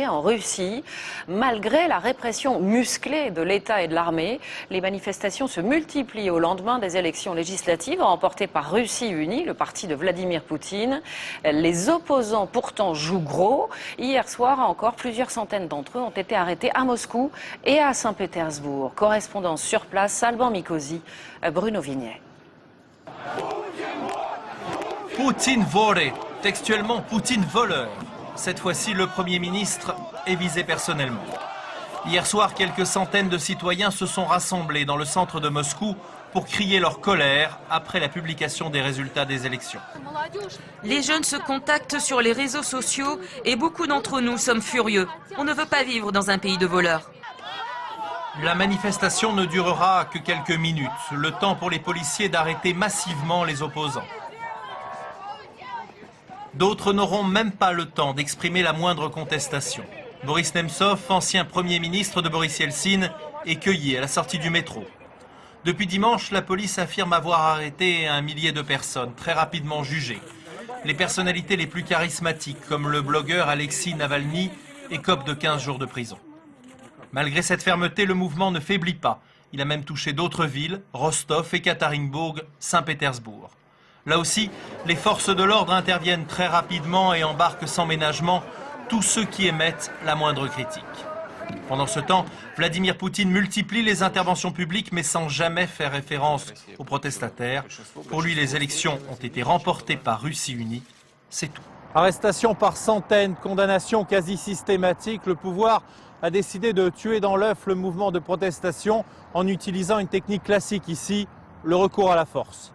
En Russie, malgré la répression musclée de l'État et de l'armée, les manifestations se multiplient au lendemain des élections législatives remportées par Russie Unie, le parti de Vladimir Poutine. Les opposants pourtant jouent gros. Hier soir encore, plusieurs centaines d'entre eux ont été arrêtés à Moscou et à Saint-Pétersbourg. Correspondance sur place, Alban Mikosi, Bruno Vignet. Poutine vore, textuellement Poutine voleur. Cette fois-ci, le Premier ministre est visé personnellement. Hier soir, quelques centaines de citoyens se sont rassemblés dans le centre de Moscou pour crier leur colère après la publication des résultats des élections. Les jeunes se contactent sur les réseaux sociaux et beaucoup d'entre nous sommes furieux. On ne veut pas vivre dans un pays de voleurs. La manifestation ne durera que quelques minutes, le temps pour les policiers d'arrêter massivement les opposants. D'autres n'auront même pas le temps d'exprimer la moindre contestation. Boris Nemtsov, ancien Premier ministre de Boris Yeltsin, est cueilli à la sortie du métro. Depuis dimanche, la police affirme avoir arrêté un millier de personnes, très rapidement jugées. Les personnalités les plus charismatiques, comme le blogueur Alexei Navalny, écopent de 15 jours de prison. Malgré cette fermeté, le mouvement ne faiblit pas. Il a même touché d'autres villes, Rostov, Ekaterinbourg, Saint-Pétersbourg. Là aussi, les forces de l'ordre interviennent très rapidement et embarquent sans ménagement tous ceux qui émettent la moindre critique. Pendant ce temps, Vladimir Poutine multiplie les interventions publiques mais sans jamais faire référence aux protestataires. Pour lui, les élections ont été remportées par Russie Unie, c'est tout. Arrestation par centaines, condamnation quasi systématique, le pouvoir a décidé de tuer dans l'œuf le mouvement de protestation en utilisant une technique classique ici, le recours à la force.